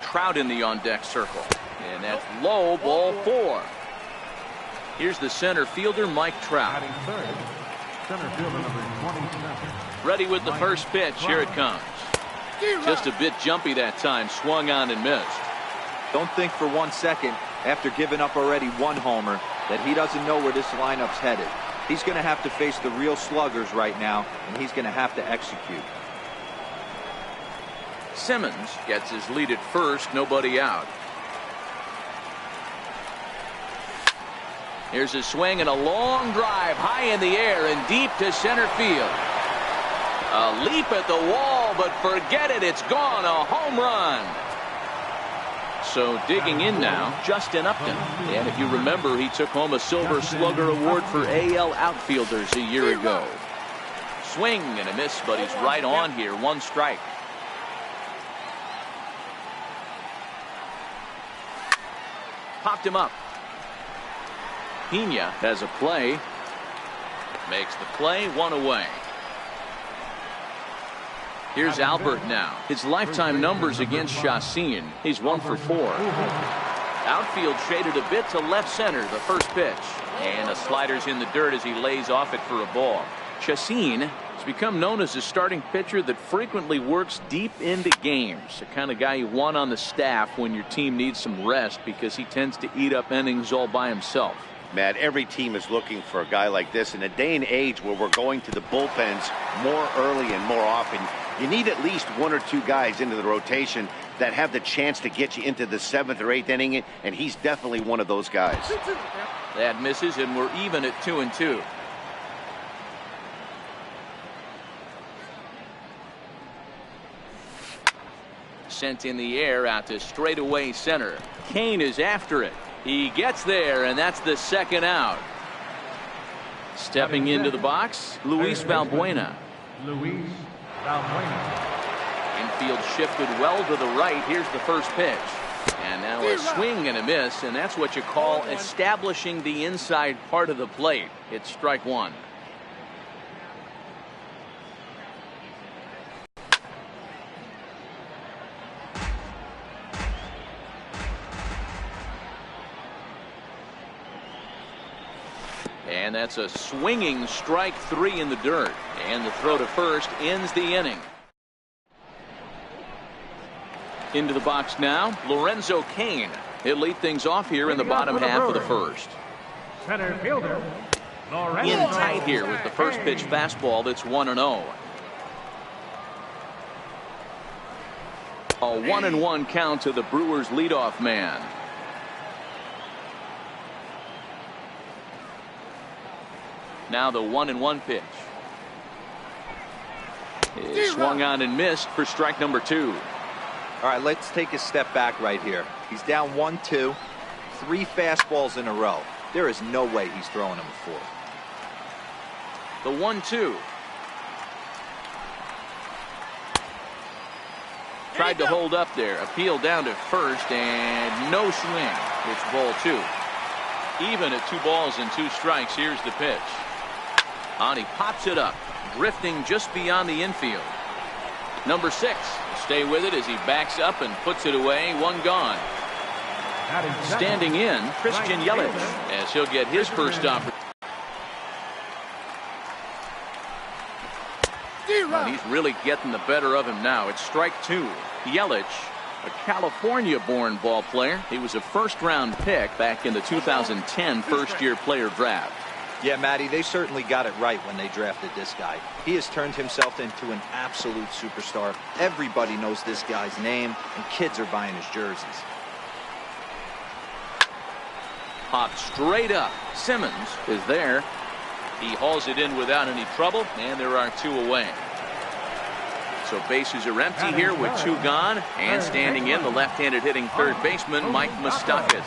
Trout in the on-deck circle. And that's low, ball 4. Here's the center fielder, Mike Trout. Center fielder number 27. Ready with the first pitch. Here it comes. Just a bit jumpy that time. Swung on and missed. Don't think for 1 second, after giving up already 1 homer, that he doesn't know where this lineup's headed. He's going to have to face the real sluggers right now, and he's going to have to execute. Simmons gets his lead at first, nobody out. Here's a swing and a long drive high in the air and deep to center field. A leap at the wall, but forget it, it's gone. A home run. So digging in now, Justin Upton. And if you remember, he took home a Silver Slugger Award for AL outfielders a year ago. Swing and a miss, but he's right on here. 1 strike. Popped him up. Pena has a play. Makes the play, 1 away. Here's Albert now. His lifetime numbers against Chacin. He's 1 for 4. Outfield shaded a bit to left center. The first pitch. And a slider's in the dirt as he lays off it for a ball. Chacin has become known as a starting pitcher that frequently works deep into games. The kind of guy you want on the staff when your team needs some rest because he tends to eat up innings all by himself. Matt, every team is looking for a guy like this. In a day and age where we're going to the bullpens more early and more often, you need at least 1 or 2 guys into the rotation that have the chance to get you into the 7th or 8th inning, and he's definitely one of those guys. That misses, and we're even at 2-2. Sent in the air out to straightaway center. Kane is after it. He gets there, and that's the 2nd out. Stepping into the box, Luis Valbuena. Luis Valbuena. Infield shifted well to the right. Here's the first pitch. And now a swing and a miss, and that's what you call establishing the inside part of the plate. It's strike 1. And that's a swinging strike 3 in the dirt. And the throw to first ends the inning. Into the box now, Lorenzo Cain. He'll lead things off here in the bottom half of the first. Center fielder Lorenzo In tight here with the first pitch fastball that's 1-0. A 1-1 count to the Brewers leadoff man. Now the 1-1 pitch. It swung on and missed for strike number 2. All right, let's take a step back right here. He's down 1-2, 3 fastballs in a row. There is no way he's throwing him a 4. The 1-2. Tried to hold up there. Appeal down to first and no swing. It's ball 2. Even at 2 balls and 2 strikes. Here's the pitch. And he pops it up, drifting just beyond the infield. Number 6. Stay with it as he backs up and puts it away. 1 gone. Standing in, Christian Yelich, as he'll get his first opportunity. And he's really getting the better of him now. It's strike 2. Yelich, a California-born ball player. He was a first-round pick back in the 2010 first-year player draft. Yeah, Matty, they certainly got it right when they drafted this guy. He has turned himself into an absolute superstar. Everybody knows this guy's name, and kids are buying his jerseys. Popped straight up. Simmons is there. He hauls it in without any trouble, and there are 2 away. So bases are empty here with 2 gone, and standing in, the left-handed hitting third baseman, Mike Moustakas.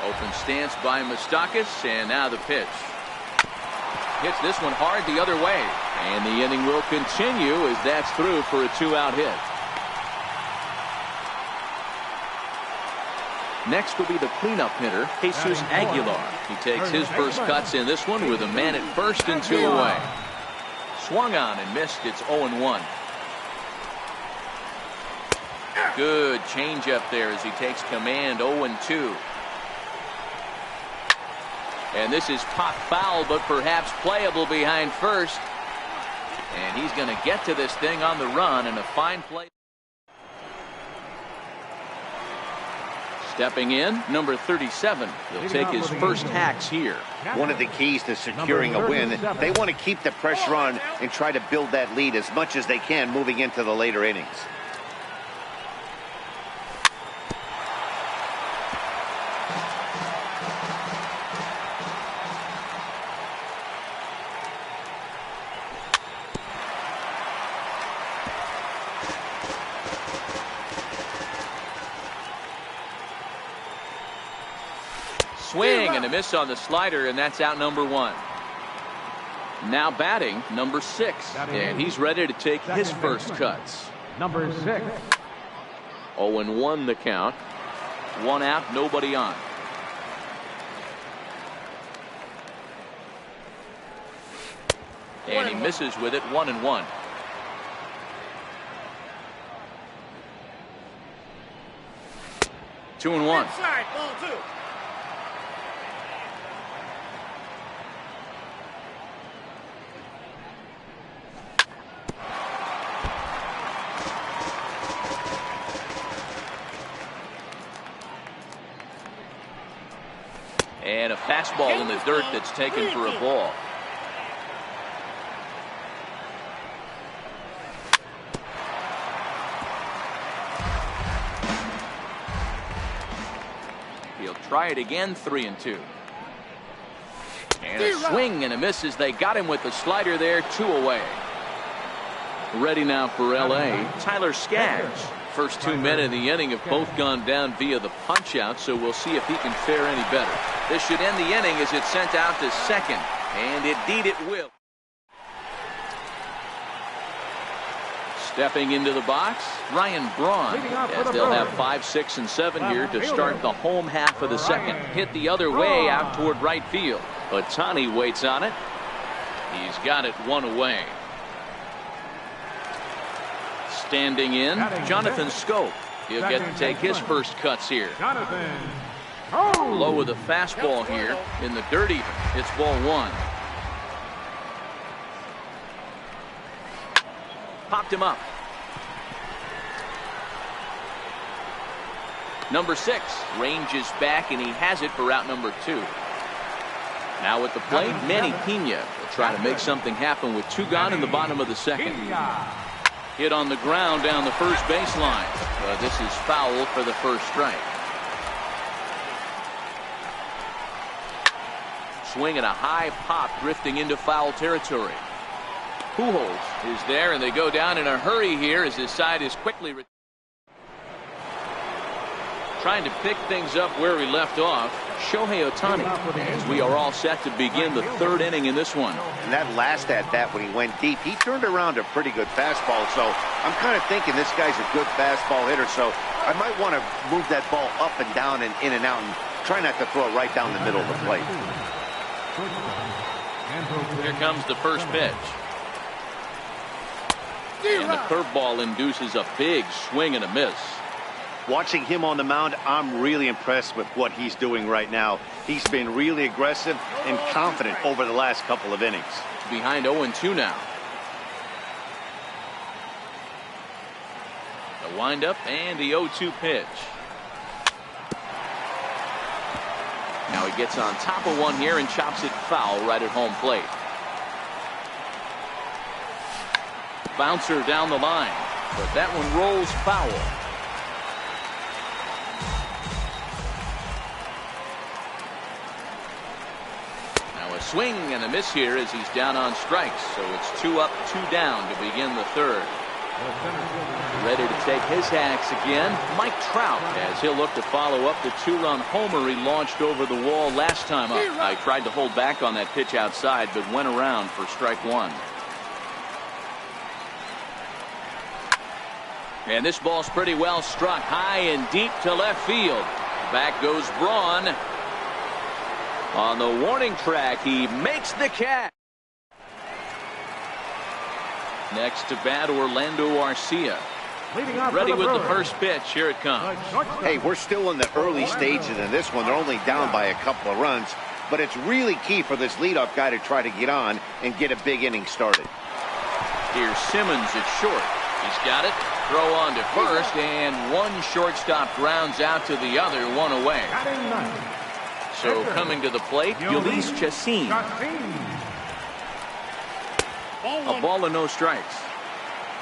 Open stance by Moustakas, and now the pitch. Hits this one hard the other way, and the inning will continue as that's through for a 2-out hit. Next will be the cleanup hitter, Jesus Aguilar. He takes his first cuts in this one with a man at first and 2 away. swung on and missed. It's 0-1. Good changeup there as he takes command. 0-2. And this is pop foul, but perhaps playable behind first. And he's going to get to this thing on the run, and a fine play. Stepping in, number 37. He'll take his first hacks here. One of the keys to securing a win, they want to keep the pressure on and try to build that lead as much as they can moving into the later innings. Swing and a miss on the slider, and that's out number 1. Now batting, number 6, and he's ready to take his first cuts. Number 6. 0-1 the count. 1 out, nobody on. And he misses with it. 1-1. Two and 1. Inside, ball 2. And a fastball in the dirt that's taken for a ball. He'll try it again. 3-2. And a swing and a miss as they got him with the slider there. 2 away. Ready now for L.A. Tyler Skaggs. First 2 men in the inning have both gone down via the punch out, so we'll see if he can fare any better. This should end the inning as it's sent out to second, and indeed it will. Stepping into the box, Ryan Braun, as they'll have 5, 6, and 7 here to start the home half of the second. Hit the other way out toward right field, but Tani waits on it. He's got it 1 away. Standing in, Jonathan Scope. He'll get to take his first cuts here. Low with a fastball here in the dirt even. It's ball 1. Popped him up. Number 6 ranges back, and he has it for out number 2. Now at the plate, Manny Pena will try to make something happen with 2 gone in the bottom of the second. Hit on the ground down the first baseline. But this is foul for the first strike. Swing and a high pop drifting into foul territory. Pujols is there, and they go down in a hurry here as his side is quickly trying to pick things up where we left off. Shohei Ohtani, as we are all set to begin the 3rd inning in this one. And that last at bat when he went deep, he turned around a pretty good fastball. So I'm kind of thinking this guy's a good fastball hitter. So I might want to move that ball up and down and in and out and try not to throw it right down the middle of the plate. Here comes the first pitch. And the curveball induces a big swing and a miss. Watching him on the mound, I'm really impressed with what he's doing right now. He's been really aggressive and confident over the last couple of innings. Behind 0-2 now. The windup and the 0-2 pitch. Now he gets on top of one here and chops it foul right at home plate. Bouncer down the line, but that one rolls foul. Swing and a miss here as he's down on strikes. So it's 2 up, 2 down to begin the 3rd. Ready to take his hacks again, Mike Trout, as he'll look to follow up the 2-run homer he launched over the wall last time up. I tried to hold back on that pitch outside, but went around for strike 1. And this ball's pretty well struck high and deep to left field. Back goes Braun. On the warning track, he makes the catch. Next to bat, Orlando Arcia. Ready with the first pitch. Here it comes. Hey, we're still in the early stages of this one. They're only down by a couple of runs. But it's really key for this leadoff guy to try to get on and get a big inning started. Here's Simmons at short. He's got it. Throw on to first, and one shortstop grounds out to the other, one away. So coming to the plate, Ulysses Chassin. A ball and no strikes.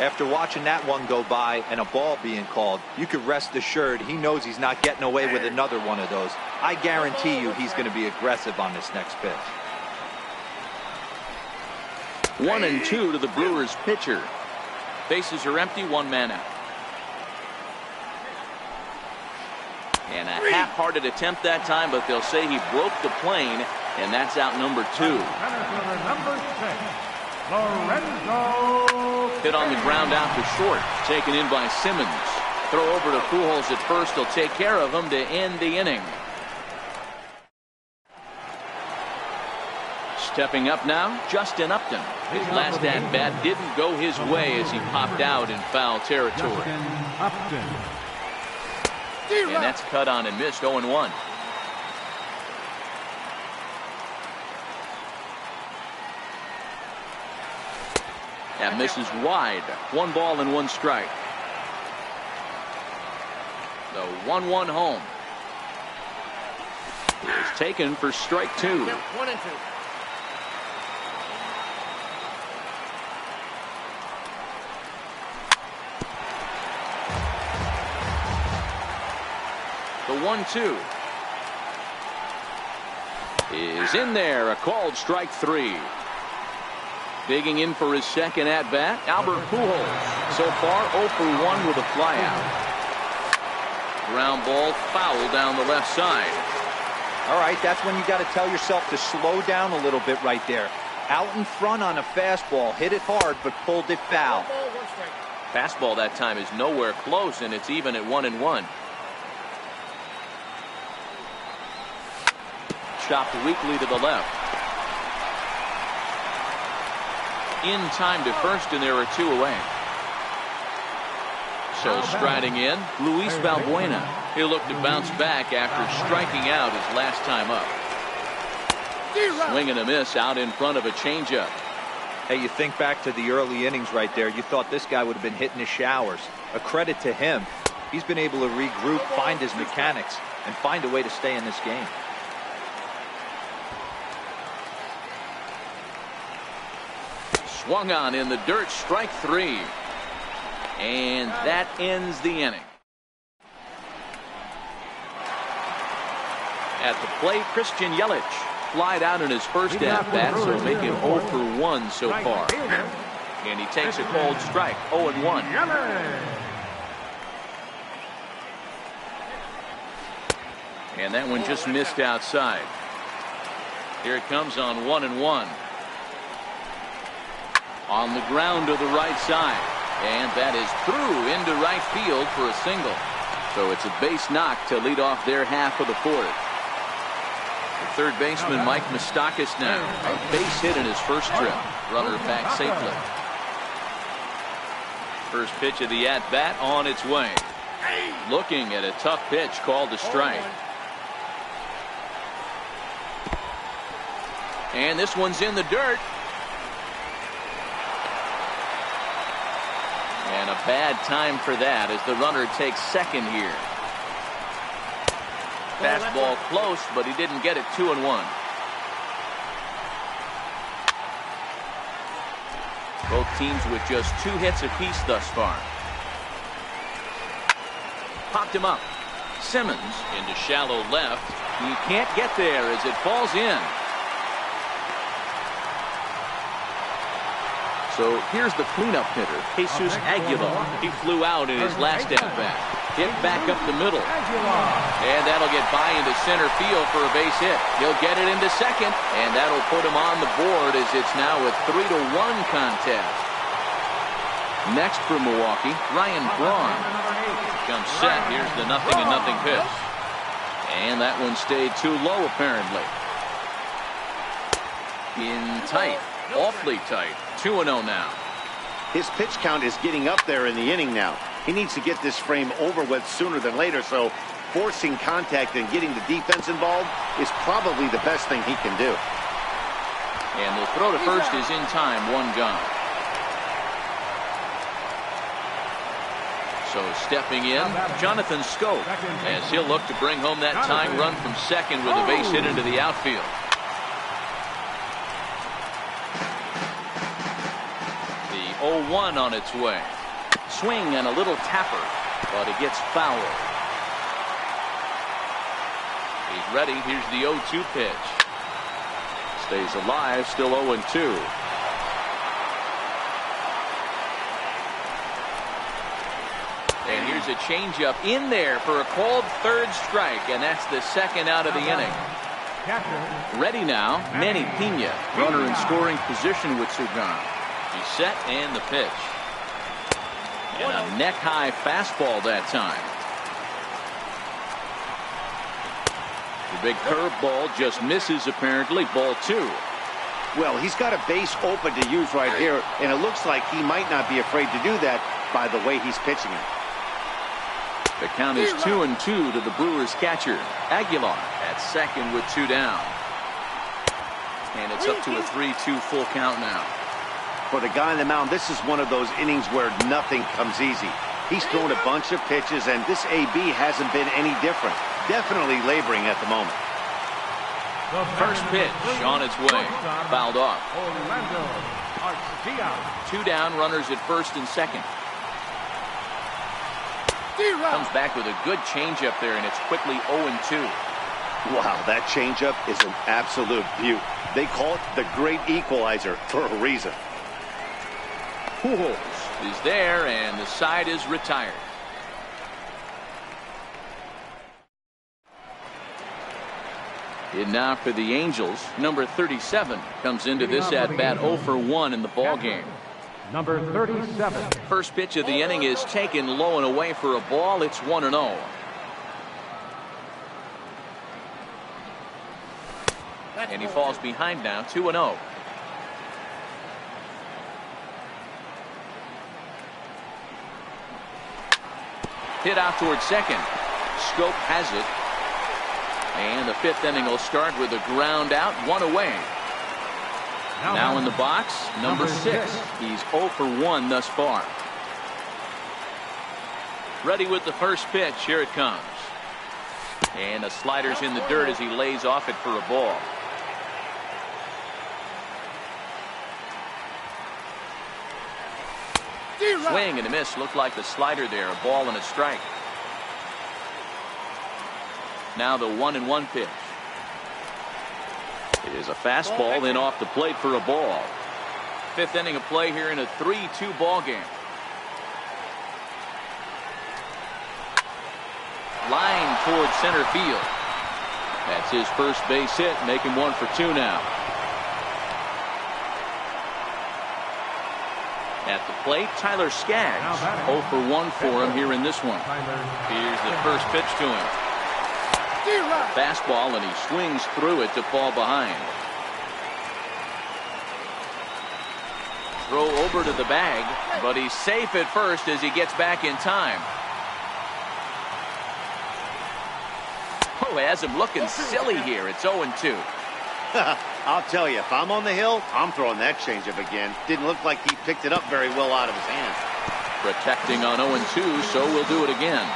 After watching that one go by and a ball being called, you could rest assured he knows he's not getting away with another one of those. I guarantee you he's going to be aggressive on this next pitch. 1-2 to the Brewers pitcher. Bases are empty, one man out. And a half-hearted attempt that time, but they'll say he broke the plane, and that's out number 2. Hit on the ground out to short, taken in by Simmons. Throw over to Pujols at first. He'll take care of him to end the inning. Stepping up now, Justin Upton. His last at-bat didn't go his way as he popped out in foul territory. And that's cut on and missed, 0-1. That misses wide. 1 ball and 1 strike. The 1-1 home is taken for strike 2. 1-2. The 1-2 is in there. A called strike 3. Digging in for his second at-bat, Albert Pujols. So far, 0 for 1 with a flyout. Ground ball foul down the left side. All right, that's when you got to tell yourself to slow down a little bit right there. Out in front on a fastball, hit it hard, but pulled it foul. Fastball that time is nowhere close, and it's even at 1-1. Chopped weakly to the left. In time to first, and there are 2 away. So striding in, Luis Valbuena. He'll look to bounce back after striking out his last time up. Swing and a miss out in front of a changeup. Hey, you think back to the early innings right there. You thought this guy would have been hitting his showers. A credit to him. He's been able to regroup, find his mechanics, and find a way to stay in this game. Swung on in the dirt, strike 3. And that ends the inning. At the plate, Christian Yelich flied out in his first at-bat, so make him 0 for 1 so far. And he takes a cold strike, 0-1. And that one just missed outside. Here it comes on 1-1. On the ground to the right side. And that is through into right field for a single. So it's a base knock to lead off their half of the 4th. The third baseman, Mike Moustakas, now. A base hit in his first trip. Runner back safely. First pitch of the at-bat on its way. Looking at a tough pitch called a strike. And this one's in the dirt. And a bad time for that as the runner takes second here. Fastball close, but he didn't get it. 2-1. Both teams with just 2 hits apiece thus far. Popped him up. Simmons into shallow left. He can't get there as it falls in. So here's the cleanup hitter, Jesus Aguilar. He flew out in his last at-bat. Hit back up the middle. And that'll get by into center field for a base hit. He'll get it into second, and that'll put him on the board as it's now a 3-1 contest. Next for Milwaukee, Ryan Braun. Comes set. Here's the 0-0 pitch. And that one stayed too low, apparently. In tight. Awfully tight. 2-0 now. His pitch count is getting up there in the inning now. He needs to get this frame over with sooner than later, so forcing contact and getting the defense involved is probably the best thing he can do. And the throw to first is in time, one gone. So stepping in, Jonathan Scope, as he'll look to bring home that tying run from second with a base hit into the outfield. The 0-1 on its way. Swing and a little tapper, but it gets fouled. He's ready. Here's the 0-2 pitch. Stays alive, still 0-2. And here's a changeup in there for a called third strike, and that's the second out of the inning. Ready now, Manny Pena, runner in scoring position with Sugan. He's set and the pitch. And a neck-high fastball that time. The big curveball just misses apparently, ball 2. Well, he's got a base open to use right here, and it looks like he might not be afraid to do that by the way he's pitching it. The count is 2-2 to the Brewers catcher. Aguilar at second with 2 down. And it's up to a 3-2 full count now. For the guy on the mound, this is one of those innings where nothing comes easy. He's thrown a bunch of pitches, and this AB hasn't been any different. Definitely laboring at the moment. First pitch on its way. Fouled off. 2 down, runners at first and second. Comes back with a good changeup there, and it's quickly 0-2. Wow, that changeup is an absolute beaut. They call it the great equalizer for a reason. Pujols is there, and the side is retired. And now for the Angels, number 37 comes into this at-bat 0-for-1 in the ballgame. Number 37. First pitch of the inning is taken low and away for a ball. It's 1-0. And he falls behind now, 2-0. Hit out towards second. Scope has it. And the 5th inning will start with a ground out, 1 away. Now in the box, number 6. He's 0-for-1 thus far. Ready with the first pitch. Here it comes. And the slider's in the dirt as he lays off it for a ball. Swing and a miss. Looked like the slider there. A ball and a strike. Now the 1-1 pitch. It is a fastball in off the plate for a ball. 5th inning of play here in a 3-2 ball game. Line towards center field. That's his first base hit, making 1 for 2 now. At the plate, Tyler Skaggs. 0-for-1 for him here in this one. Here's the first pitch to him. Fastball, and he swings through it to fall behind. Throw over to the bag, but he's safe at first as he gets back in time. Oh, has him looking silly here. It's 0-2. I'll tell you, if I'm on the hill, I'm throwing that changeup again. Didn't look like he picked it up very well out of his hands. Protecting on 0-2, so we'll do it again.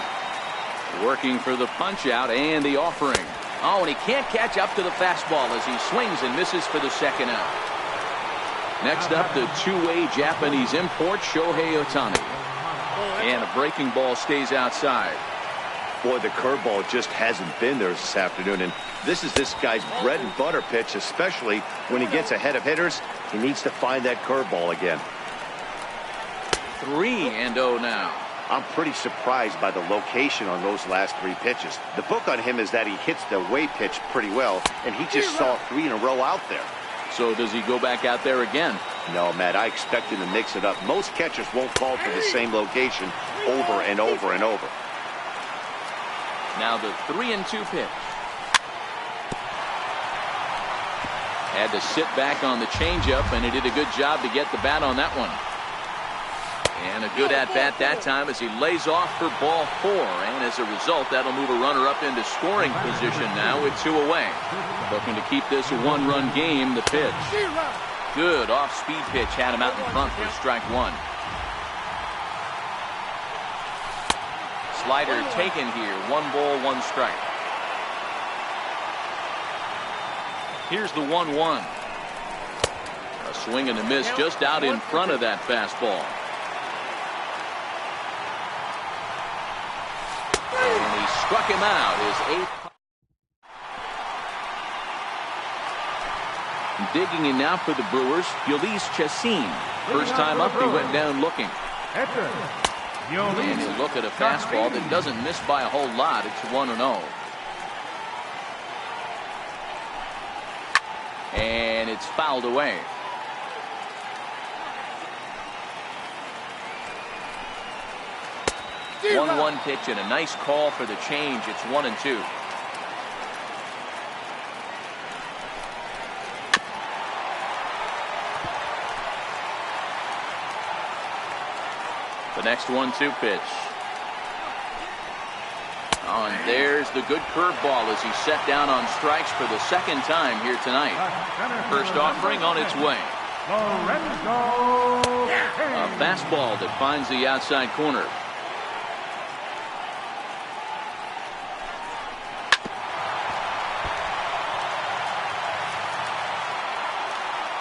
Working for the punch out and the offering. Oh, and he can't catch up to the fastball as he swings and misses for the second out. Next up, the two-way Japanese import, Shohei Ohtani. And a breaking ball stays outside. Boy, the curveball just hasn't been there this afternoon, and this is this guy's bread and butter pitch, especially when he gets ahead of hitters. He needs to find that curveball again. 3-0 now. I'm pretty surprised by the location on those last 3 pitches. The book on him is that he hits the way pitch pretty well, and he just saw 3 in a row out there. So does he go back out there again? No, Matt, I expect him to mix it up. Most catchers won't call for the same location over and over and over. Now the 3-2 pitch. Had to sit back on the changeup, and he did a good job to get the bat on that one. And a good at-bat that time as he lays off for ball 4. And as a result, that'll move a runner up into scoring position now with 2 away. Looking to keep this a 1-run game. The pitch. Good off-speed pitch had him out in front for strike 1. Slider taken here. 1 ball, 1 strike. Here's the 1-1. A swing and a miss just out in front of that fastball. And he struck him out. His 8th. Digging in now for the Brewers, Yolis Chacin. First time up, he went down looking. And he'll look at a fastball that doesn't miss by a whole lot. It's 1-0. And it's fouled away. 1-1 pitch and a nice call for the change. It's 1-2. The next 1-2 pitch. Oh, and there's the good curveball as he's set down on strikes for the 2nd time here tonight. First offering on its way. A fastball that finds the outside corner.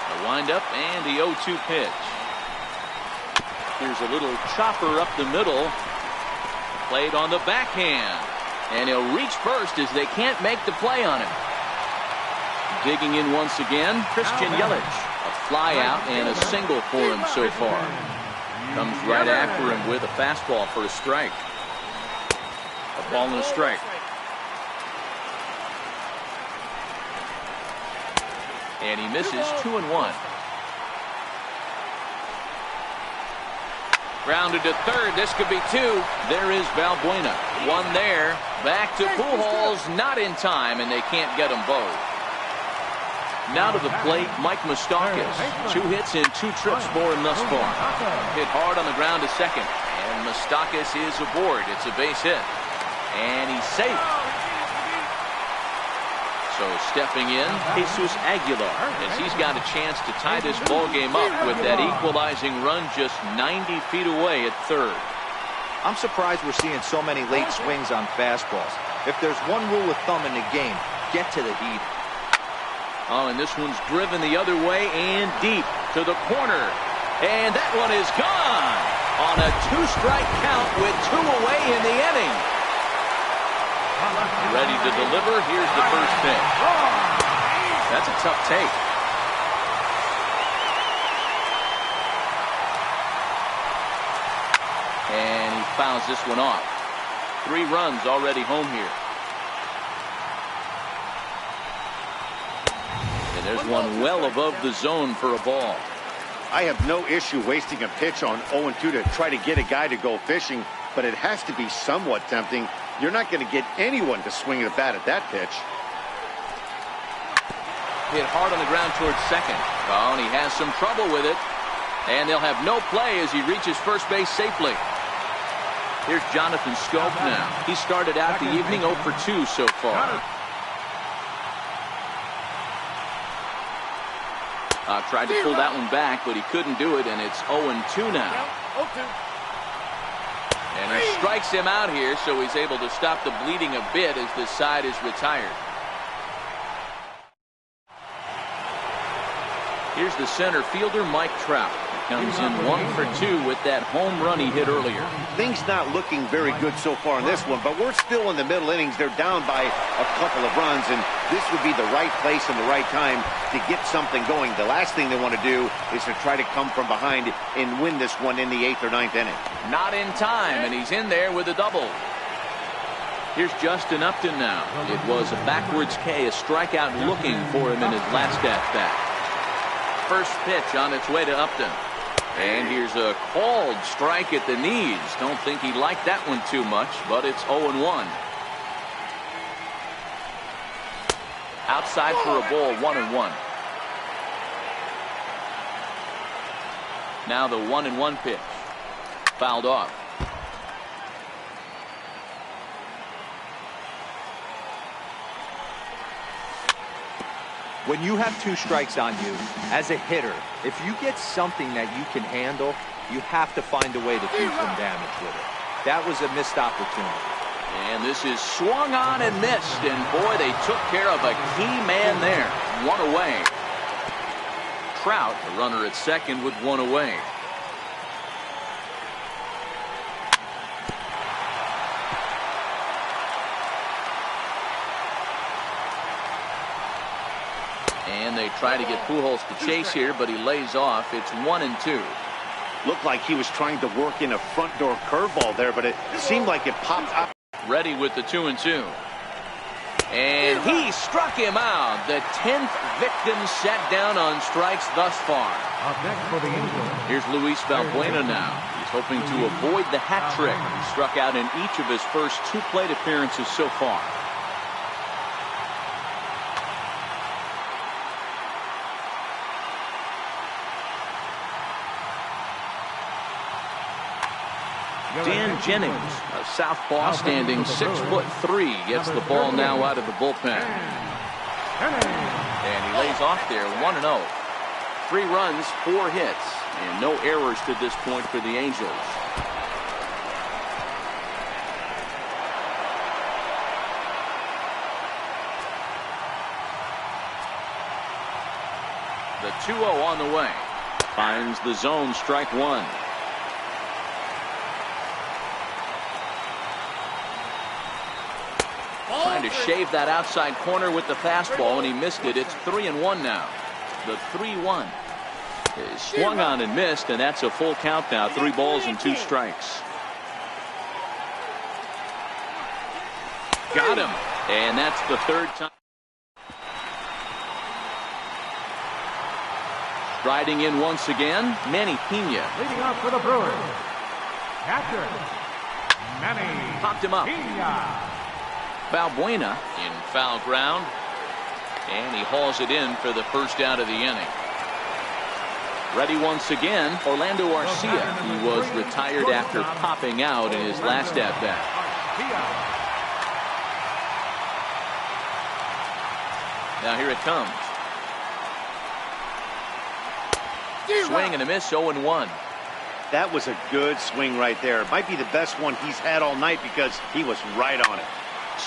The windup and the 0-2 pitch. Here's a little chopper up the middle. Played on the backhand. And he'll reach first as they can't make the play on him. Digging in once again, Christian Yelich. A fly out and a single for him so far. Comes right after him with a fastball for a strike. A ball and a strike. And he misses 2-1. Grounded to third. This could be 2. There is Valbuena. 1 there. Back to Pujols. Not in time, and they can't get them both. Now to the plate, Mike Moustakas. 2 hits and 2 trips for him thus far. Hit hard on the ground to second. And Moustakas is aboard. It's a base hit. And he's safe. So stepping in, Jesus Aguilar, as he's got a chance to tie this ball game up with that equalizing run just 90 feet away at third. I'm surprised we're seeing so many late swings on fastballs. If there's one rule of thumb in the game, get to the heat. Oh, and this one's driven the other way and deep to the corner. And that one is gone on a 2-strike count with 2 away in the inning. Ready to deliver. Here's the first pitch. That's a tough take. And he fouls this one off. 3 runs already home here. And there's one well above the zone for a ball. I have no issue wasting a pitch on 0-2 to try to get a guy to go fishing, but it has to be somewhat tempting. You're not going to get anyone to swing at a bat at that pitch. Hit hard on the ground towards second. Oh, and he has some trouble with it. And they'll have no play as he reaches first base safely. Here's Jonathan Schoop now. He started out the evening 0 for 2 so far. Tried to pull that one back, but he couldn't do it, and it's 0-2 now. And he strikes him out here, so he's able to stop the bleeding a bit as this side is retired. Here's the center fielder, Mike Trout. Comes in 1 for 2 with that home run he hit earlier. Things not looking very good so far in this one, but we're still in the middle innings. They're down by a couple of runs, and this would be the right place and the right time to get something going. The last thing they want to do is to try to come from behind and win this one in the 8th or 9th inning. Not in time, and he's in there with a double. Here's Justin Upton now. It was a backwards K, a strikeout looking for him in his last at-bat. First pitch on its way to Upton. And here's a called strike at the knees. Don't think he liked that one too much, but it's 0-1. Outside for a ball, 1-1. Now the 1-1 pitch. fouled off. When you have 2 strikes on you, as a hitter, if you get something that you can handle, you have to find a way to do some damage with it. That was a missed opportunity. And this is swung on and missed. And boy, they took care of a key man there. 1 away. Trout, the runner at second with 1 away. And they try to get Pujols to chase here, but he lays off. It's 1-2. Looked like he was trying to work in a front door curveball there, but it seemed like it popped up. Ready with the 2-2. And he struck him out. The 10th victim set down on strikes thus far. Up next for the Angels. Here's Luis Valbuena now. He's hoping to avoid the hat trick. He struck out in each of his first 2 plate appearances so far. Dan Jennings, a southpaw standing 6'3", gets the ball now out of the bullpen. And he lays off there, 1-0. 3 runs, 4 hits, and no errors to this point for the Angels. The 2-0 on the way. Finds the zone, strike 1. Trying to shave that outside corner with the fastball, and he missed it. It's 3-1 now. The 3-1 is swung on and missed, and that's a full count now. 3 balls and 2 strikes. Got him, and that's the 3rd time. Riding in once again, Manny Pena. Leading off for the Brewers, catcher, Manny Popped him up. Pena. Valbuena in foul ground, and he hauls it in for the first out of the inning. Ready once again, Orlando Arcia, who was retired after popping out in his last at-bat. Now here it comes. Swing and a miss, 0-1. That was a good swing right there. It might be the best one he's had all night because he was right on it.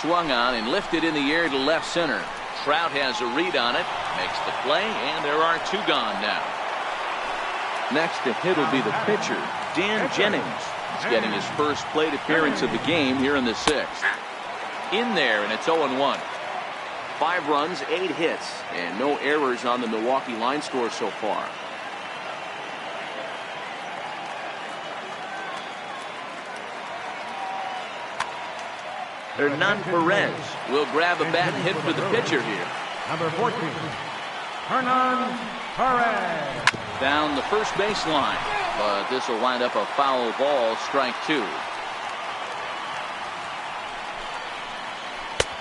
Swung on and lifted in the air to left center. Trout has a read on it, makes the play, and there are 2 gone now. Next to hit will be the pitcher, Dan Jennings. He's getting his first plate appearance of the game here in the 6th. In there, and it's 0-1. 5 runs, 8 hits, and no errors on the Milwaukee line score so far. Hernan Perez will grab a bat and hit for the pitcher here. Number 14, Hernan Perez. Down the first baseline, but this will wind up a foul ball, strike 2.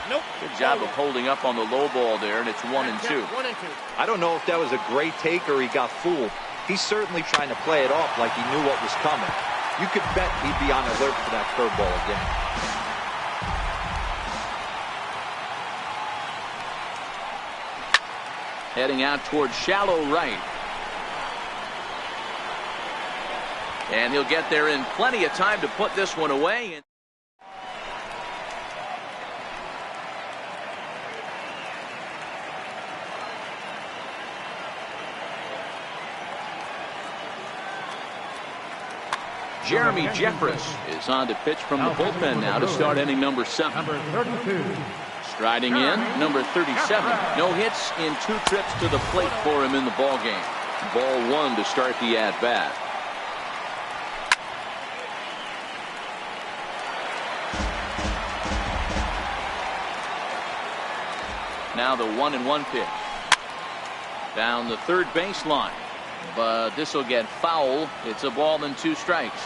Nope. Good job of holding up on the low ball there, and it's 1-2. I don't know if that was a great take or he got fooled. He's certainly trying to play it off like he knew what was coming. You could bet he'd be on alert for that curveball again. Heading out towards shallow right. And he'll get there in plenty of time to put this one away. Jeremy Jeffress is on to pitch from the bullpen now to start inning number 7. Number 32. Striding in, number 37. No hits in 2 trips to the plate for him in the ballgame. Ball 1 to start the at-bat. Now the 1-1 pitch. Down the third baseline. But this will get foul. It's a ball and 2 strikes.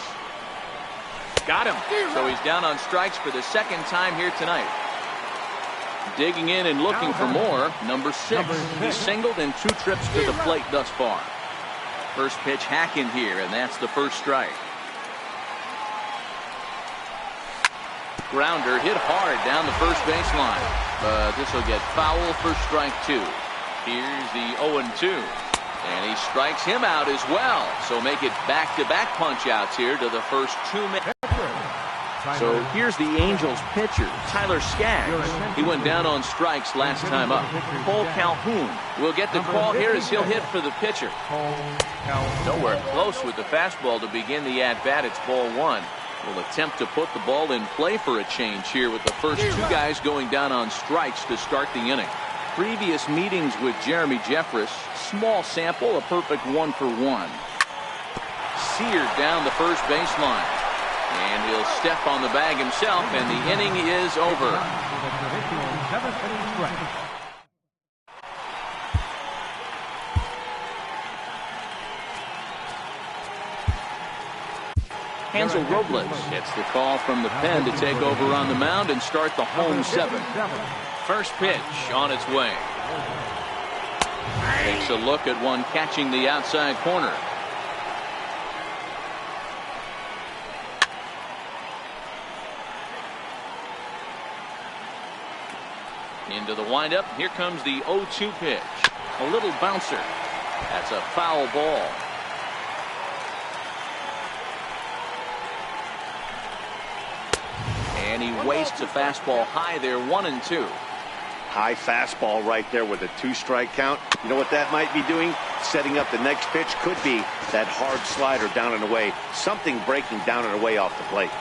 Got him. So he's down on strikes for the 2nd time here tonight. Digging in and looking for more, number 6. He singled in 2 trips to the plate thus far. First pitch hacking here, and that's the first strike. Grounder hit hard down the first baseline. But this will get foul for strike 2. Here's the 0-2. And he strikes him out as well. So make it back-to-back punch-outs here to the first 2 minutes. So here's the Angels pitcher, Tyler Skaggs. He went down on strikes last time up. Cole Calhoun will get the call here as he'll hit for the pitcher. Nowhere close with the fastball to begin the at-bat. It's ball 1. Will attempt to put the ball in play for a change here with the first 2 guys going down on strikes to start the inning. Previous meetings with Jeremy Jeffress, small sample, a perfect 1-for-1. Seared down the first baseline. And he'll step on the bag himself, and the inning is over. Hansel Robles gets the call from the pen to take over on the mound and start the home 7. First pitch on its way. Takes a look at one catching the outside corner. Into the windup. Here comes the 0-2 pitch. A little bouncer. That's a foul ball. And he wastes a fastball high there, 1-2. High fastball right there with a 2-strike count. You know what that might be doing? Setting up the next pitch. Could be that hard slider down and away. Something breaking down and away off the plate.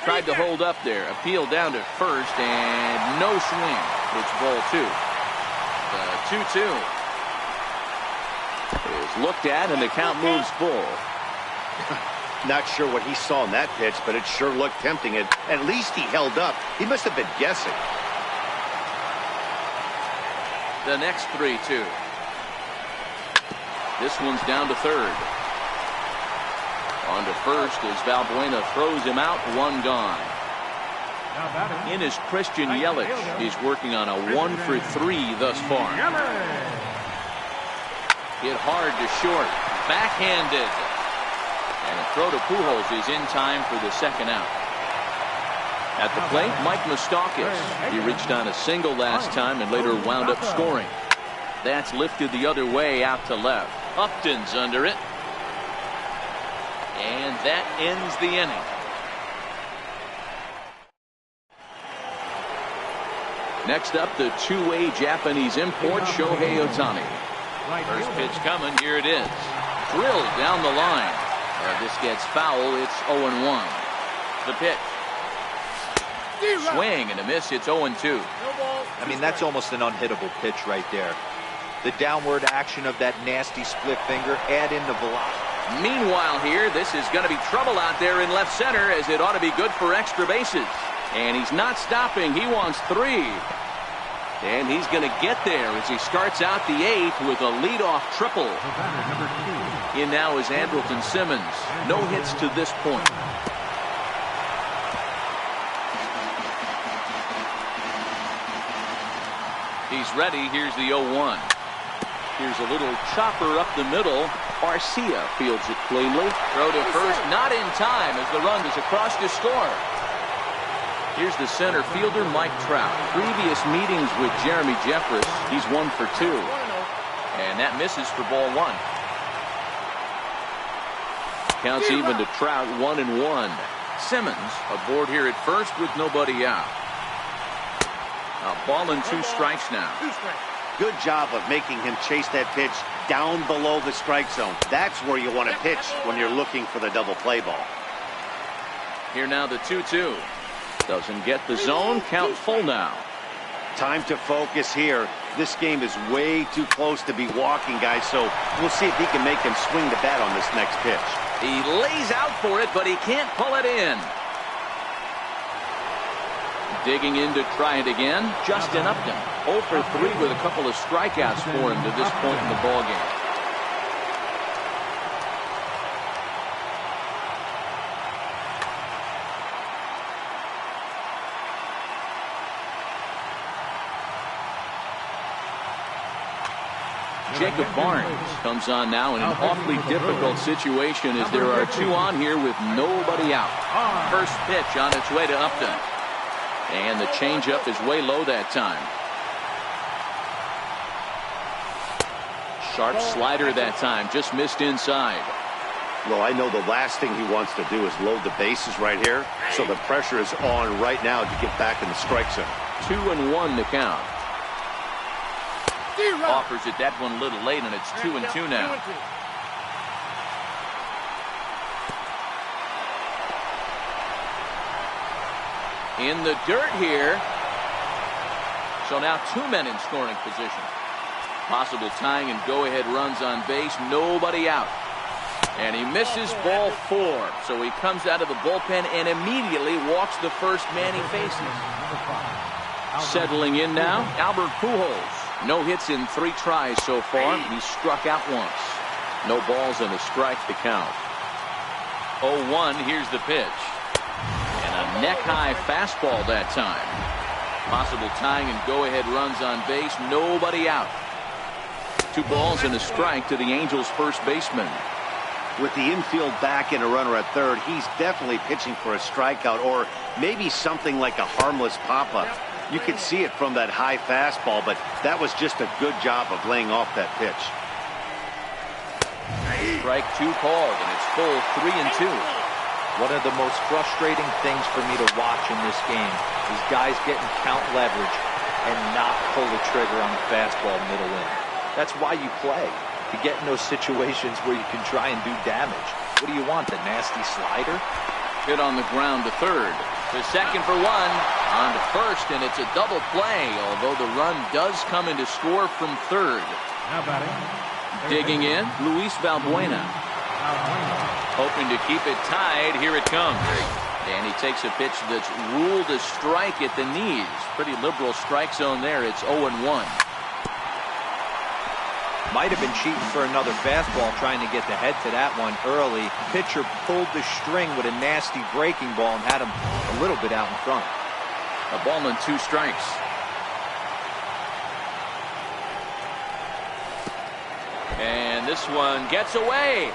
Tried to hold up there. Appeal down to first, and no swing. It's ball 2. The 2-2 is looked at, and the count moves full. Not sure what he saw in that pitch, but it sure looked tempting. And at least he held up. He must have been guessing. The next 3-2. This one's down to third. On to first as Valbuena throws him out. 1 gone. In is Christian Yelich. He's working on a 1-for-3 thus far. Hit hard to short. Backhanded. And a throw to Pujols is in time for the second out. At the plate, Mike Moustakas. He reached on a single last time and later wound up scoring. That's lifted the other way out to left. Upton's under it. And that ends the inning. Next up, the two-way Japanese import, Shohei Ohtani. First pitch coming. Here it is. Drilled down the line. This gets foul. It's 0-1. The pitch. Swing and a miss. It's 0-2. I mean, that's almost an unhittable pitch right there. The downward action of that nasty split finger, add in the velocity. Meanwhile here, this is going to be trouble out there in left center, as it ought to be good for extra bases. And he's not stopping. He wants 3. And he's going to get there as he starts out the 8th with a leadoff triple. In now is Andrelton Simmons. No hits to this point. He's ready. Here's the 0-1. Here's a little chopper up the middle. Garcia fields it cleanly. Throw to first, not in time as the run is across to score. Here's the center fielder, Mike Trout. Previous meetings with Jeremy Jeffress, he's 1 for 2. And that misses for ball 1. Counts even to Trout, 1-1. Simmons aboard here at first with nobody out. A ball and 2 strikes now. Good job of making him chase that pitch down below the strike zone. That's where you want to pitch when you're looking for the double play ball. Here now the 2-2. Doesn't get the zone. Count full now. Time to focus here. This game is way too close to be walking, guys, so we'll see if he can make him swing the bat on this next pitch. He lays out for it, but he can't pull it in. Digging in to try it again, Justin Upton. 0 for 3 with a couple of strikeouts for him to this point in the ballgame. Jacob Barnes comes on now in an awfully difficult situation as there are two on here with nobody out. First pitch on its way to Upton. And the changeup is way low that time. Sharp slider that time, just missed inside. Well, I know the last thing he wants to do is load the bases right here, so the pressure is on right now to get back in the strike zone. 2-1 to count. Offers it that one a little late, and it's 2-2 now. In the dirt here. So now two men in scoring position. Possible tying and go-ahead runs on base. Nobody out. And he misses ball 4. So he comes out of the bullpen and immediately walks the first man he faces. Settling in now, Albert Pujols. No hits in 3 tries so far. He struck out once. No balls and a strike to count. 0-1, here's the pitch. And a neck-high fastball that time. Possible tying and go-ahead runs on base. Nobody out. 2 balls and a strike to the Angels' first baseman. With the infield back and a runner at third, he's definitely pitching for a strikeout or maybe something like a harmless pop-up. You could see it from that high fastball, but that was just a good job of laying off that pitch. Strike 2 called, and it's full 3-2. One of the most frustrating things for me to watch in this game is guys getting count leverage and not pull the trigger on the fastball middle in. That's why you play, to get in those situations where you can try and do damage. What do you want, the nasty slider? Hit on the ground to third. To second for 1. On to first, and it's a double play, although the run does come in to score from third. Now batting. Digging in, Luis Valbuena. Hoping to keep it tied. Here it comes. And he takes a pitch that's ruled a strike at the knees. Pretty liberal strike zone there. It's 0-1. Might have been cheating for another fastball, trying to get the head to that one early. Pitcher pulled the string with a nasty breaking ball and had him a little bit out in front. A ball and 2 strikes. And this one gets away.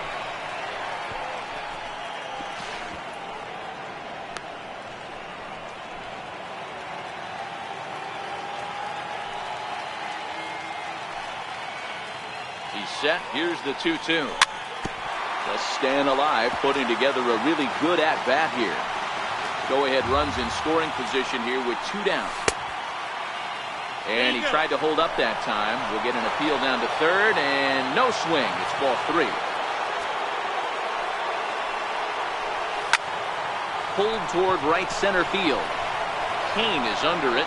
He's set. Here's the 2-2. Just staying alive, putting together a really good at-bat here. Go-ahead runs in scoring position here with 2 down. And he tried to hold up that time. We'll get an appeal down to third, and no swing. It's ball 3. Pulled toward right center field. Kane is under it.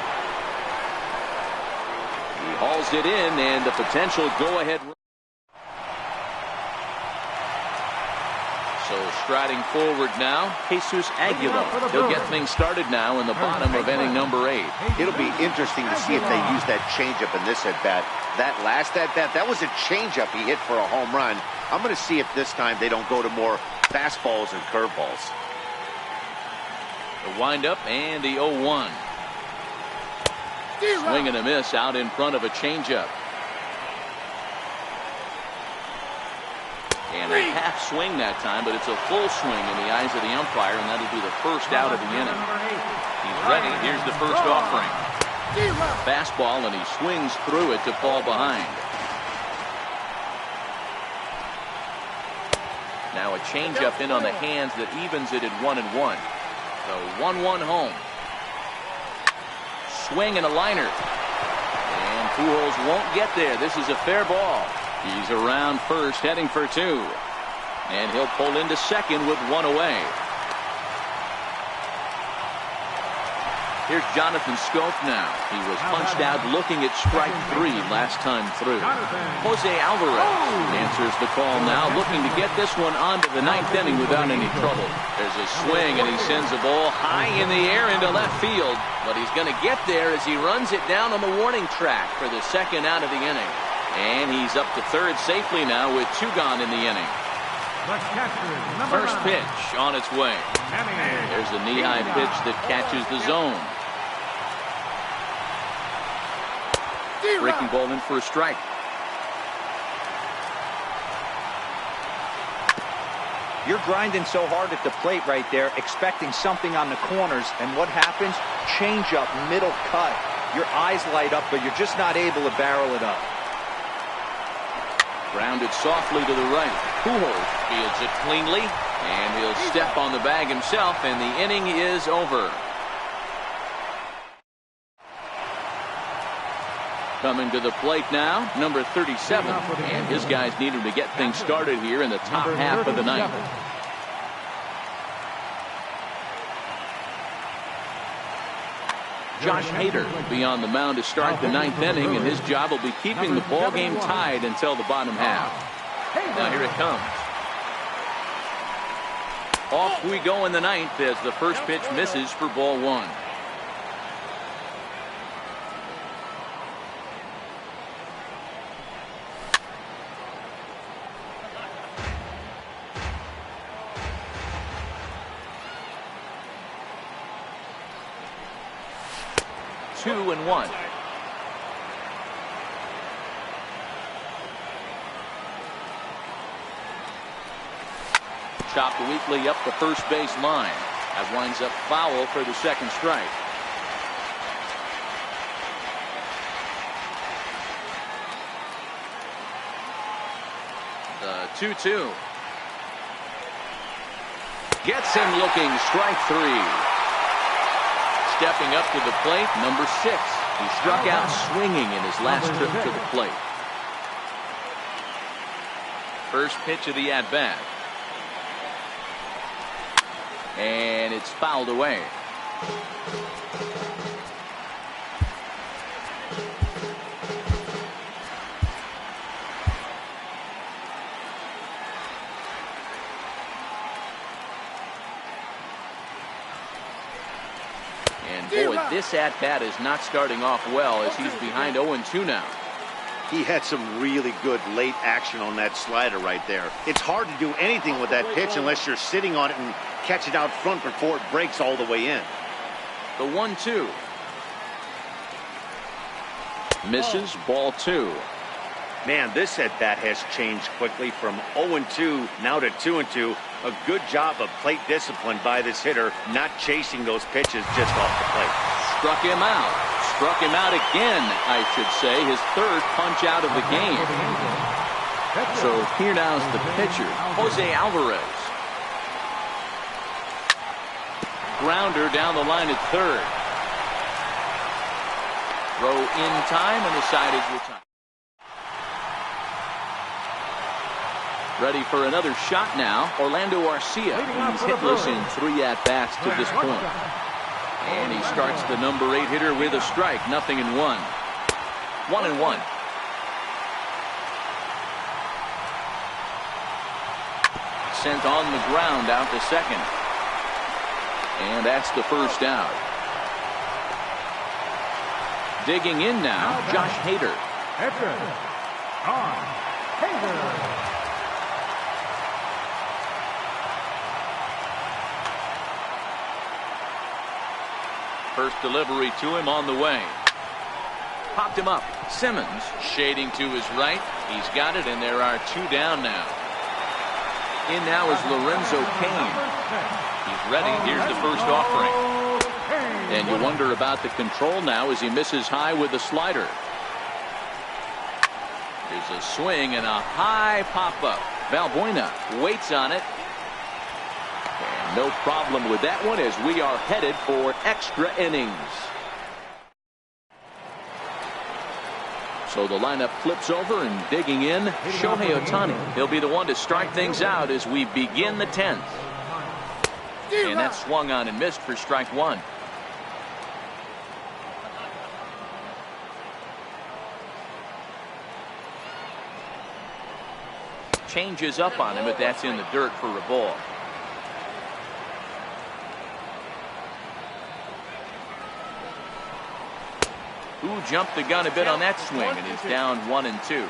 He hauls it in, and the potential go-ahead. So striding forward now, Jesus Aguilar. He'll get things started now in the bottom of inning number 8. It'll be interesting to see if they use that changeup in this at-bat. That last at-bat, that was a changeup he hit for a home run. I'm going to see if this time they don't go to more fastballs and curveballs. The windup and the 0-1. Swing and a miss out in front of a changeup. And a half swing that time, but it's a full swing in the eyes of the umpire, and that'll be the first out of the inning. He's ready. Here's the first offering. Fastball, and he swings through it to fall behind. Now a changeup in on the hands that evens it at 1-1. So 1-1 home. Swing and a liner. And Pujols won't get there. This is a fair ball. He's around first, heading for 2. And he'll pull into second with 1 away. Here's Jonathan Scope now. He was punched out looking at strike 3 last time through. Jose Alvarez answers the call now, looking to get this one onto the 9th inning without any trouble. There's a swing, and he sends the ball high in the air into left field. But he's going to get there as he runs it down on the warning track for the second out of the inning. And he's up to third safely now with 2 gone in the inning. First pitch on its way. There's a knee-high pitch that catches the zone. Breaking ball in for a strike. You're grinding so hard at the plate right there, expecting something on the corners, and what happens? Change up, middle cut. Your eyes light up, but you're just not able to barrel it up. Grounded softly to the right. Pujols fields it cleanly, and he'll step on the bag himself, and the inning is over. Coming to the plate now, number 37, and his guys need him to get things started here in the top half of the ninth. Josh Hader will be on the mound to start the ninth inning, and his job will be keeping the ball game tied until the bottom half. Now here it comes. Off we go in the ninth as the first pitch misses for ball one. Two and one. Chopped weakly up the first base line. That winds up foul for the second strike. The 2-2. Gets him looking, strike three. Stepping up to the plate, number 6. He struck out swinging in his last trip to the plate. First pitch of the at-bat. And it's fouled away. And boy, this at-bat is not starting off well as he's behind 0-2 now. He had some really good late action on that slider right there. It's hard to do anything with that pitch unless you're sitting on it and catch it out front before it breaks all the way in. The 1-2. Misses, ball 2. Man, this at-bat has changed quickly from 0-2 now to 2-2. A good job of plate discipline by this hitter, not chasing those pitches just off the plate. Struck him out. Struck him out again, I should say. His third punch out of the game. So here now's the pitcher, Jose Alvarez. Grounder down the line at third. Throw in time, and the side is retired. Ready for another shot now, Orlando Arcia. He's hitless in 3 at-bats to this point. And he starts the number 8 hitter with a strike, 0-1. 1-1. Sent on the ground out to second. And that's the first out. Digging in now, Josh Hader. First delivery to him on the way. Popped him up. Simmons shading to his right. He's got it, and there are 2 down now. In now is Lorenzo Cain. He's ready. Here's the first offering. And you wonder about the control now as he misses high with the slider. There's a swing and a high pop-up. Valbuena waits on it. And no problem with that one as we are headed for extra innings. So the lineup flips over, and digging in, Shohei Ohtani. He'll be the one to start things out as we begin the 10th. And that swung on and missed for strike 1. Changes up on him, but that's in the dirt for a ball. Who jumped the gun a bit on that swing, and he's down 1-2.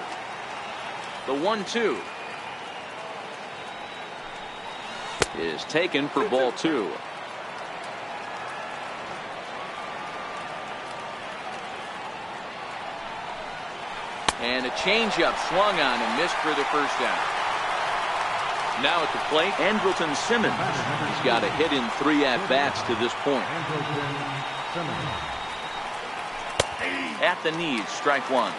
The 1-2 is taken for ball 2. And a changeup swung on and missed for the first out. Now at the plate, Andrelton Simmons. He's got a hit in 3 at-bats to this point. At the knees, strike 1.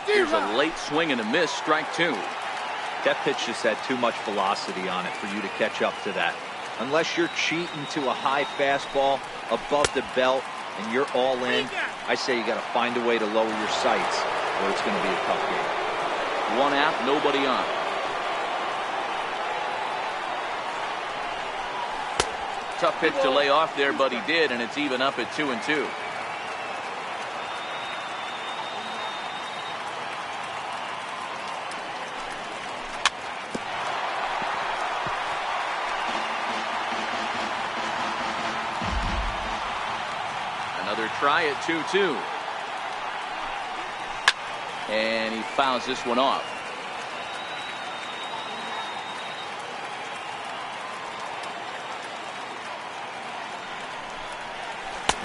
Here's a late swing and a miss, strike 2. That pitch just had too much velocity on it for you to catch up to that. Unless you're cheating to a high fastball above the belt and you're all in, I say you got to find a way to lower your sights or it's going to be a tough game. 1 out, nobody on. Tough pitch to lay off there, but he did, and it's even up at 2-2. Another try at 2-2. And he fouls this one off.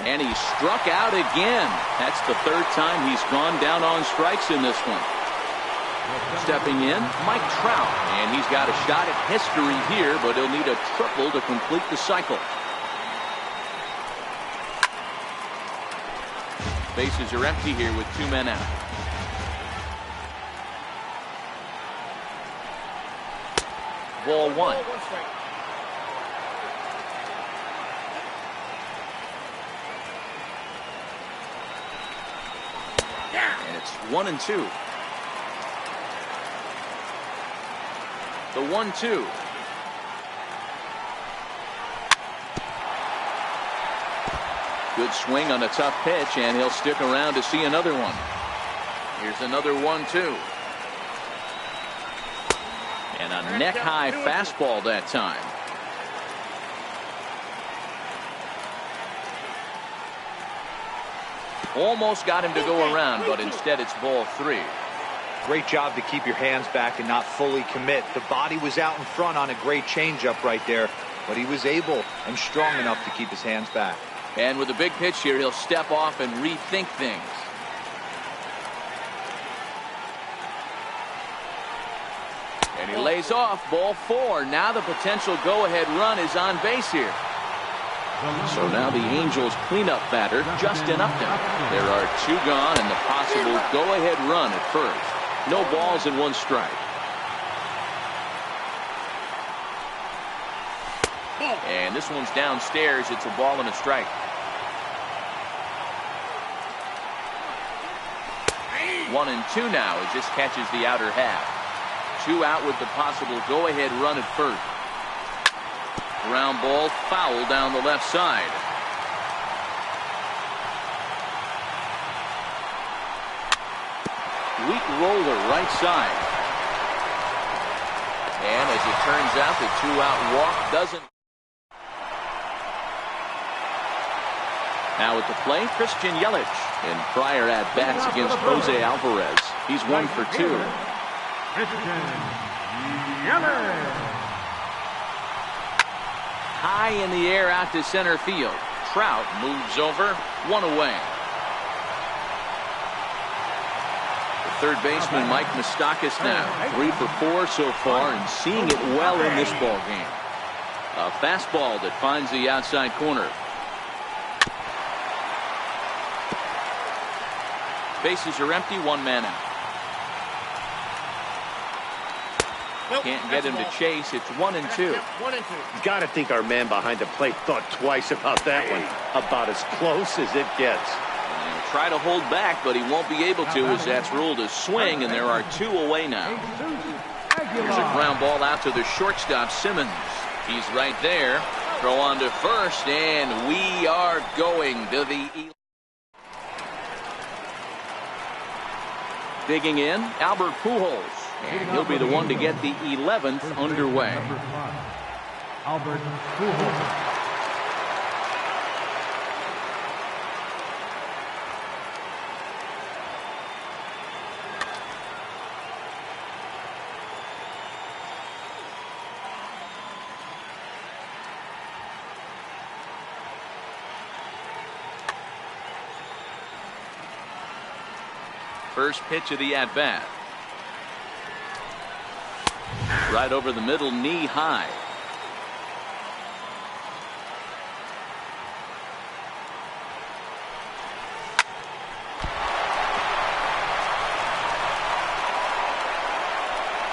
And he struck out again. That's the 3rd time he's gone down on strikes in this one. Stepping in, Mike Trout. And he's got a shot at history here, but he'll need a triple to complete the cycle. Bases are empty here with 2 men out. Ball 1. And it's 1-2. The 1-2. Good swing on a tough pitch, and he'll stick around to see another one. Here's another 1-2. And a neck-high fastball that time. Almost got him to go around, but instead it's ball 3. Great job to keep your hands back and not fully commit. The body was out in front on a great changeup right there, but he was able and strong enough to keep his hands back. And with a big pitch here, he'll step off and rethink things. And he lays off, ball 4. Now the potential go-ahead run is on base here. So now the Angels cleanup batter, Justin Upton. There are 2 gone and the possible go-ahead run at first. No balls and 1 strike. And this one's downstairs. It's a ball and a strike. 1-2 now as this catches the outer half. 2 out with the possible go-ahead run at first. Ground ball foul down the left side. Weak roller right side. And as it turns out, the 2-out walk doesn't. Now at the plate, Christian Yelich. In prior at-bats against Jose Alvarez, he's 1 for 2. Christian Yelich. High in the air out to center field. Trout moves over, 1 away. The third baseman Mike Moustakas now 3 for 4 so far and seeing it well in this ball game. A fastball that finds the outside corner. Bases are empty, 1 man out. Can't get him to chase. It's 1-2. You got to think our man behind the plate thought twice about that one. About as close as it gets. And he'll try to hold back, but he won't be able to as that's ruled a swing, and there are 2 away now. Here's a ground ball out to the shortstop, Simmons. He's right there. Throw on to first, and we are going to the... Digging in, Albert Pujols. And he'll be the one to get the 11th underway. Albert Pujols. First pitch of the at-bat. Right over the middle, knee high.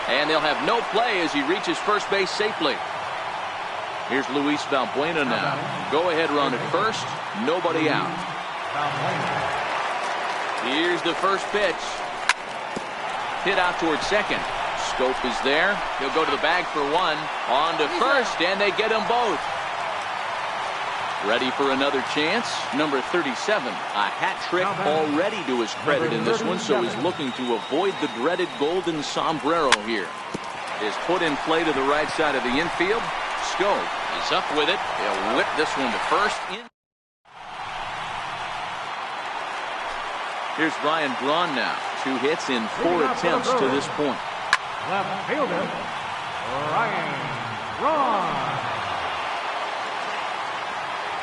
And they'll have no play as he reaches first base safely. Here's Luis Valbuena now. Go-ahead run at first. Nobody out. Here's the first pitch. Hit out towards second. Scope is there. He'll go to the bag for one. On to first, and they get them both. Ready for another chance. Number 37. A hat trick already to his credit in this one, so he's looking to avoid the dreaded golden sombrero here. Is put in play to the right side of the infield. Scope is up with it. He'll whip this one to first. Here's Ryan Braun now. 2 hits in 4 attempts to this point. Left fielder, Ryan Braun.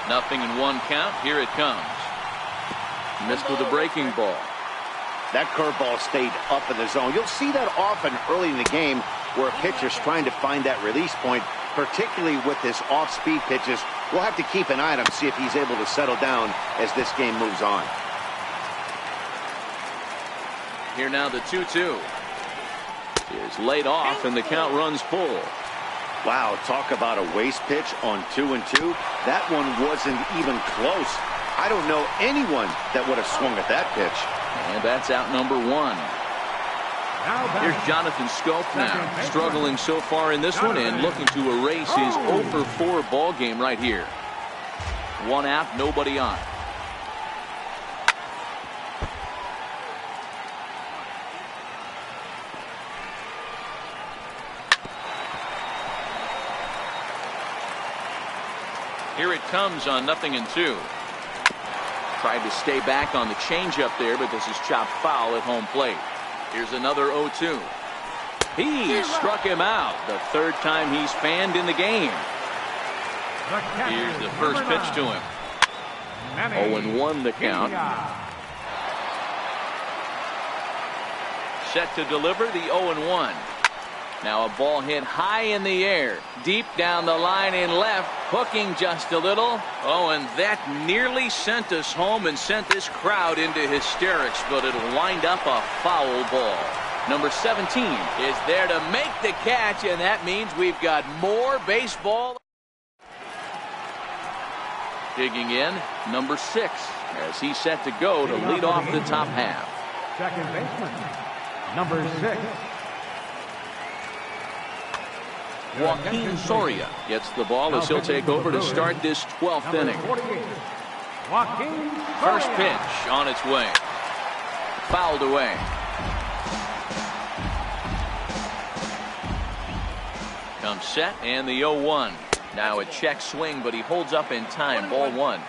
Nothing in 1 count. Here it comes. Missed with a breaking ball. That curveball stayed up in the zone. You'll see that often early in the game where a pitcher's trying to find that release point, particularly with this off-speed pitches. We'll have to keep an eye on him, see if he's able to settle down as this game moves on. Here now the 2-2. Is laid off, and the count runs full. Wow, talk about a waste pitch on 2-2. That one wasn't even close. I don't know anyone that would have swung at that pitch. And that's out number 1. Here's Jonathan Scope now, struggling so far in this one and looking to erase his 0-for-4 ball game right here. 1 out, nobody on. Here it comes on 0-2. Tried to stay back on the changeup there, but this is chopped foul at home plate. Here's another 0-2. He struck him out. The 3rd time he's fanned in the game. Here's the first pitch to him. 0-1 the count. Set to deliver the 0-1. Now a ball hit high in the air, deep down the line in left, hooking just a little. Oh, and that nearly sent us home and sent this crowd into hysterics, but it'll wind up a foul ball. Number 17 is there to make the catch, and that means we've got more baseball. Digging in, number 6, as he's set to go to lead off the top half. Second baseman, number 6. Joaquin Soria gets the ball as he'll take over to start this 12th inning. First pitch on its way. Fouled away. Comes set and the 0-1. Now a check swing, but he holds up in time. Ball 1.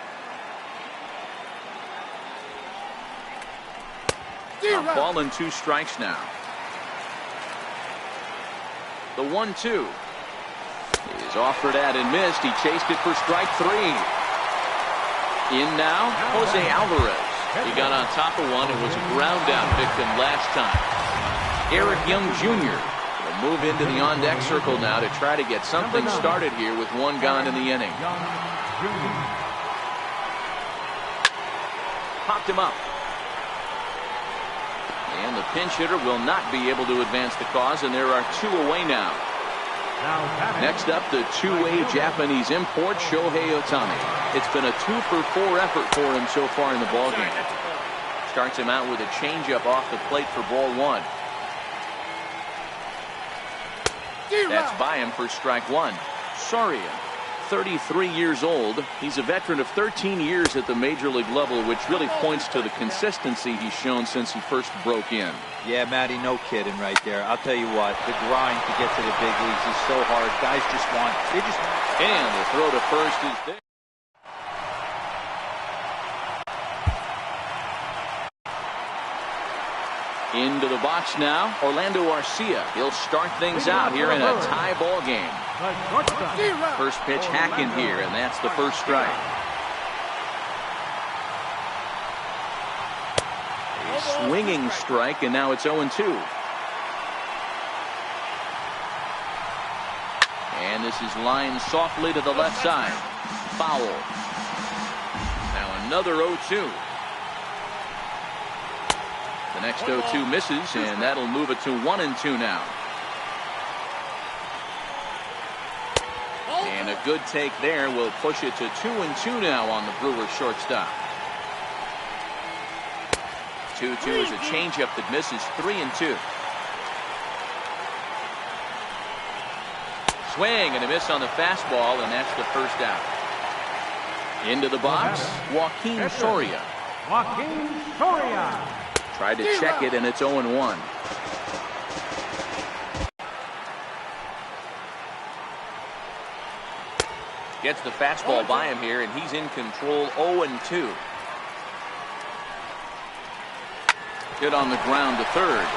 A ball and 2 strikes now. The 1-2 is offered at and missed. He chased it for strike 3. In now, Jose Alvarez. He got on top of one and was a ground out victim last time. Eric Young Jr. will move into the on-deck circle now to try to get something started here with 1 gone in the inning. Popped him up. And the pinch hitter will not be able to advance the cause, and there are 2 away now. Next up, the 2-way Japanese import, Shohei Ohtani. It's been a 2-for-4 effort for him so far in the ballgame. Starts him out with a changeup off the plate for ball 1. That's by him for strike 1. Soria, 33 years old. He's a veteran of 13 years at the major league level, which really points to the consistency he's shown since he first broke in. Yeah, Matty, no kidding right there. I'll tell you what, the grind to get to the big leagues is so hard. Guys just want, And the throw to first is there. Into the box now, Orlando Arcia. He'll start things out here in a tie ball game. First pitch hacking here, and that's the first strike. Swinging strike, and now it's 0-2. And this is lined softly to the left side. Foul. Now another 0-2. The next 0-2 misses, and that'll move it to 1-2 now. And a good take there will push it to 2-2 now on the Brewers shortstop. 2-2 is a changeup that misses. 3-2. Swing and a miss on the fastball, and that's the first out. Into the box, Joaquin Soria. Joaquin Soria. Tried to check it, and it's 0-1. Gets the fastball by him here, and he's in control. 0-2. Hit on the ground to third.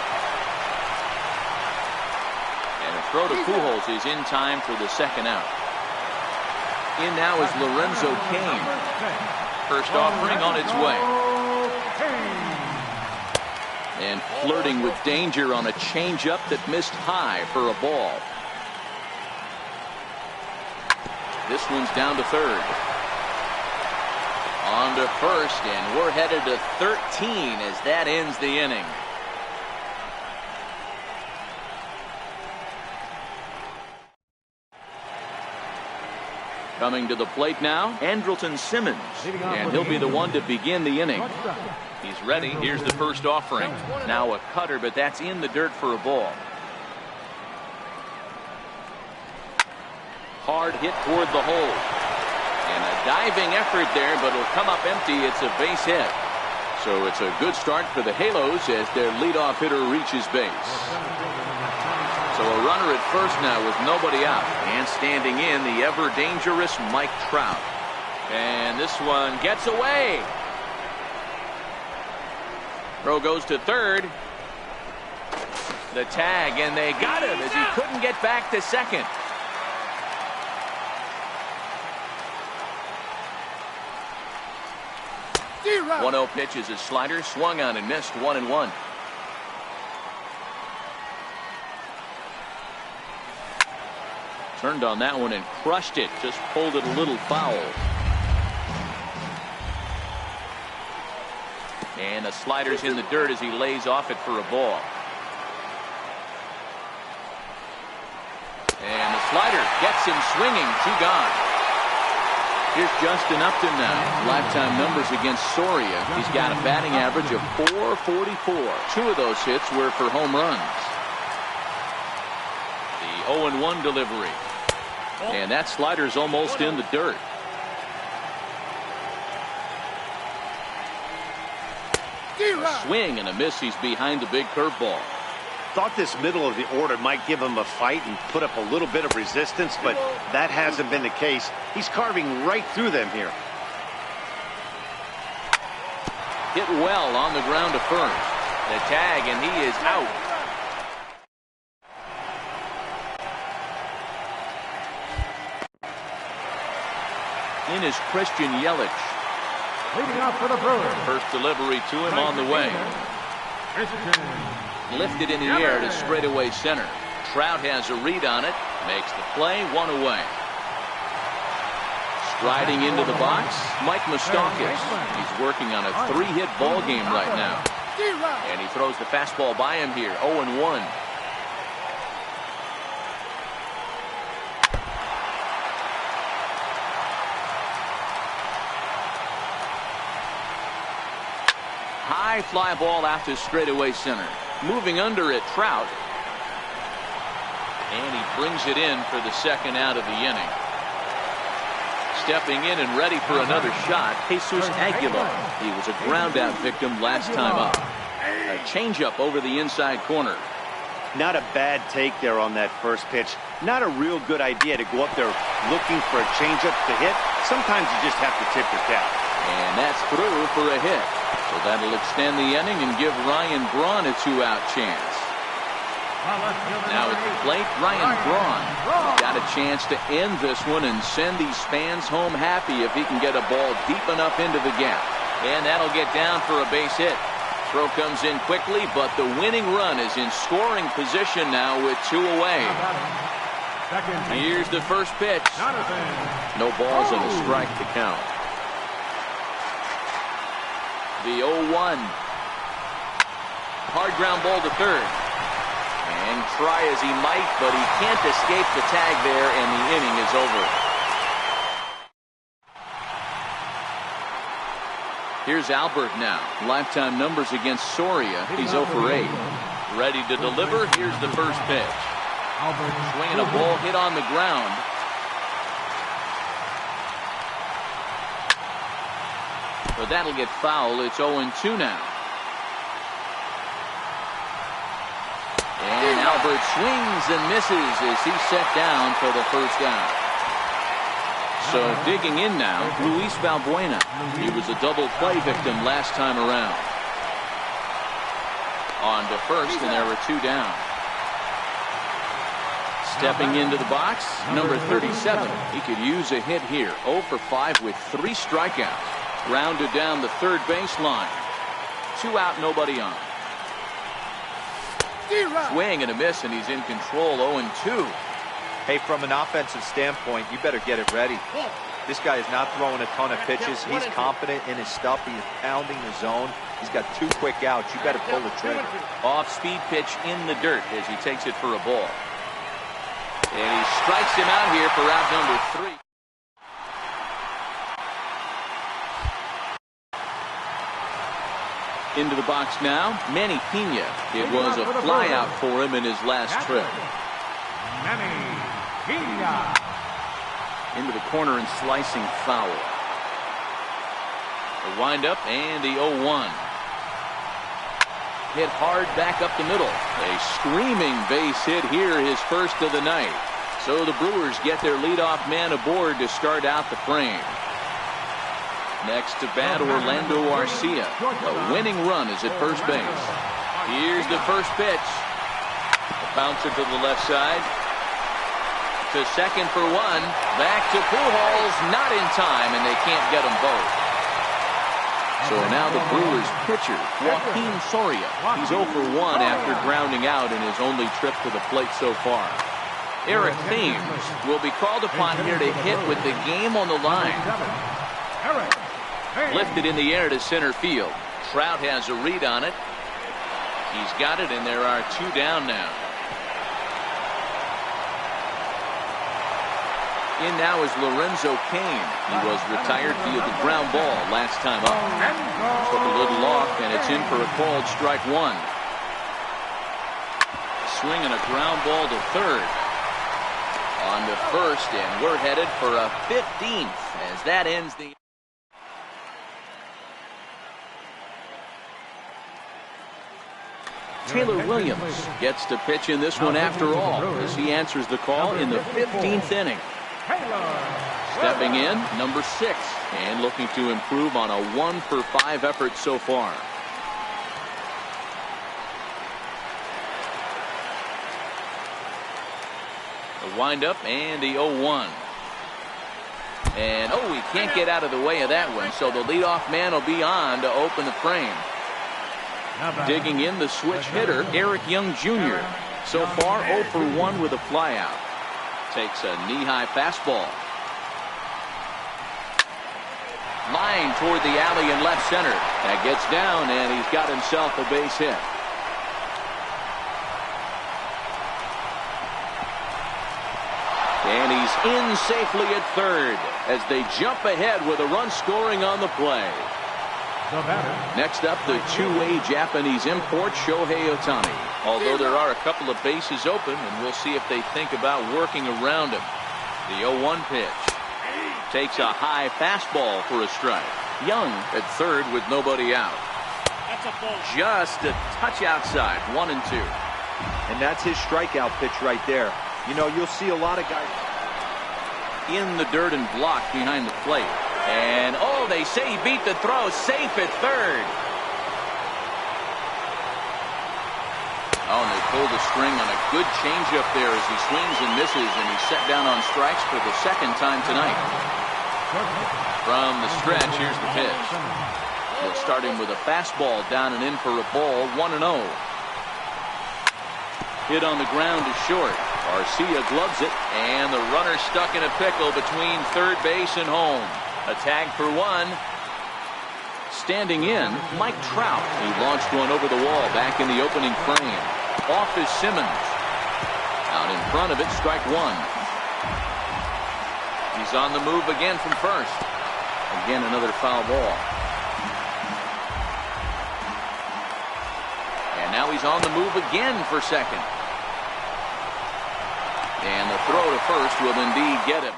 And a throw to Pujols is in time for the second out. In now is Lorenzo Cain. First offering on its way. And flirting with danger on a changeup that missed high for a ball. This one's down to third. On to first, and we're headed to 13 as that ends the inning. Coming to the plate now, Andrelton Simmons, and he'll be the one to begin the inning. He's ready. Here's the first offering. Now a cutter, but that's in the dirt for a ball. Hard hit toward the hole. And a diving effort there, but it'll come up empty. It's a base hit. So it's a good start for the Halos as their leadoff hitter reaches base. So a runner at first now with nobody out. And standing in, the ever-dangerous Mike Trout. And this one gets away. Throw goes to third. The tag, and they got him as he couldn't get back to second. 1-0 pitch is a slider, swung on and missed. 1-1. Turned on that one and crushed it. Just pulled it a little foul. And the slider's in the dirt as he lays off it for a ball. And the slider gets him swinging. 2 gone. Here's Justin Upton now. Lifetime numbers against Soria. He's got a batting average of .444. 2 of those hits were for home runs. The 0-1 delivery. And that slider's almost in the dirt. A swing and a miss. He's behind the big curveball. Thought this middle of the order might give him a fight and put up a little bit of resistance, but that hasn't been the case. He's carving right through them here. Hit well on the ground to first. The tag, and he is out. In is Christian Yelich. Leading off for the Brewers. First delivery to him on the way. Lifted in the air to straightaway center. Trout has a read on it. Makes the play. 1 away. Striding into the box, Mike Moustakas. He's working on a 3-hit ball game right now. And he throws the fastball by him here. 0-1. High fly ball out to straightaway center. Moving under it, Trout. And he brings it in for the second out of the inning. Stepping in and ready for another shot, Jesus Aguilar. He was a ground out victim last time up. A changeup over the inside corner. Not a bad take there on that first pitch. Not a real good idea to go up there looking for a changeup to hit. Sometimes you just have to tip your cap. And that's through for a hit. So that'll extend the inning and give Ryan Braun a 2-out chance. Now at the plate, Ryan Braun got a chance to end this one and send these fans home happy if he can get a ball deep enough into the gap. And that'll get down for a base hit. Throw comes in quickly, but the winning run is in scoring position now with 2 away. Here's the first pitch. No balls and a strike to count. The 0-1. Hard ground ball to third. And try as he might, but he can't escape the tag there, and the inning is over. Here's Albert now. Lifetime numbers against Soria. He's 0 for 8. Ready to deliver. Here's the first pitch. Swinging a ball hit on the ground. But that'll get foul. It's 0-2 now. And Albert swings and misses as he's set down for the first down. So digging in now, Luis Valbuena. He was a double play victim last time around. On to first, and there were 2 down. Stepping into the box, number 37. He could use a hit here. 0 for 5 with 3 strikeouts. Grounded down the third baseline. 2 out, nobody on. Swing and a miss, and he's in control. 0-2. Hey, from an offensive standpoint, you better get it ready. This guy is not throwing a ton of pitches. He's confident in his stuff. He's pounding the zone. He's got 2 quick outs. You better pull the trigger. Off-speed pitch in the dirt as he takes it for a ball. And he strikes him out here for out number 3. Into the box now, Manny Pena. It was a flyout for him in his last trip. Manny Pena. Into the corner and slicing foul. The windup and the 0-1. Hit hard back up the middle. A screaming base hit here, his first of the night. So the Brewers get their leadoff man aboard to start out the frame. Next to bat, Orlando Arcia. A winning run is at first base. Here's the first pitch. A bouncer to the left side. To second for 1. Back to Pujols. Not in time, and they can't get them both. So now the Brewers pitcher, Joaquin Soria. He's 0 for 1 after grounding out in his only trip to the plate so far. Eric Thames will be called upon here to hit with the game on the line. Lifted in the air to center field. Trout has a read on it. He's got it, and there are 2 down now. In now is Lorenzo Cain. He was retired via the ground ball last time up. Took a little off, and it's in for a called strike 1. Swing and a ground ball to third. On to first, and we're headed for a 15th as that ends the... Taylor Williams gets to pitch in this one after all as he answers the call in the 15th inning. Stepping in, number 6, and looking to improve on a 1 for 5 effort so far. The windup and the 0-1. And he can't get out of the way of that one, so the leadoff man will be on to open the frame. Digging in, the switch hitter, Eric Young Jr. So far 0 for 1 with a flyout. Takes a knee-high fastball. Line toward the alley in left center. That gets down, and he's got himself a base hit. And he's in safely at third as they jump ahead with a run scoring on the play. Next up, the 2-way Japanese import, Shohei Ohtani. Although there are a couple of bases open, and we'll see if they think about working around him. The 0-1 pitch. Takes a high fastball for a strike. Young at third with nobody out. Just a touch outside, 1-2. And that's his strikeout pitch right there. You know, you'll see a lot of guys in the dirt and blocked behind the plate. And, they say he beat the throw. Safe at third. And they pulled the string on a good changeup there as he swings and misses, and he's set down on strikes for the second time tonight. From the stretch, here's the pitch. We'll start him with a fastball down and in for a ball, 1-0. Hit on the ground is short. Garcia gloves it, and the runner stuck in a pickle between third base and home. A tag for one. Standing in, Mike Trout. He launched one over the wall back in the opening frame. Off is Simmons. Out in front of it, strike one. He's on the move again from first. Again, another foul ball. And now he's on the move again for second. And the throw to first will indeed get him.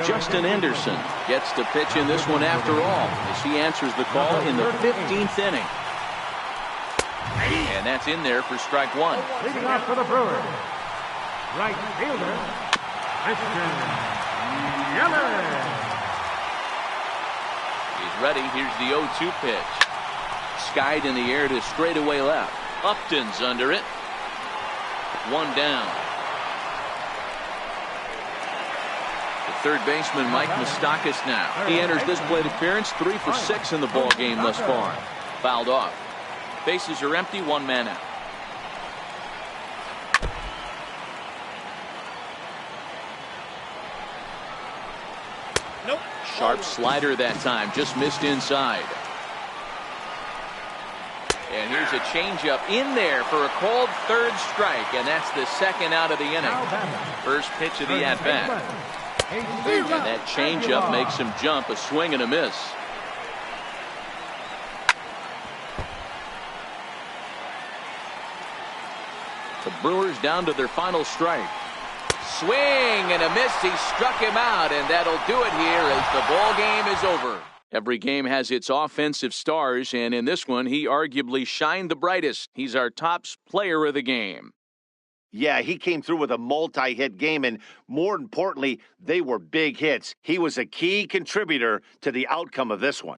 Justin Anderson gets to pitch in this one after all, as he answers the call in the 15th inning. And that's in there for strike one. Leading off for the Brewers, right fielder, Christian Yelich. He's ready. Here's the 0-2 pitch. Skied in the air to straightaway left. Upton's under it. One down. Third baseman Mike Moustakas now. He enters this plate appearance 3 for 6 in the ball game thus far. Fouled off. Bases are empty, one man out. Nope. Sharp slider that time, just missed inside. And here's a changeup in there for a called third strike, and that's the second out of the inning. First pitch of the at-bat. And that changeup makes him jump, a swing and a miss. The Brewers down to their final strike. Swing and a miss. He struck him out, and that'll do it here as the ball game is over. Every game has its offensive stars, and in this one, he arguably shined the brightest. He's our top player of the game. Yeah, he came through with a multi-hit game, and more importantly, they were big hits. He was a key contributor to the outcome of this one.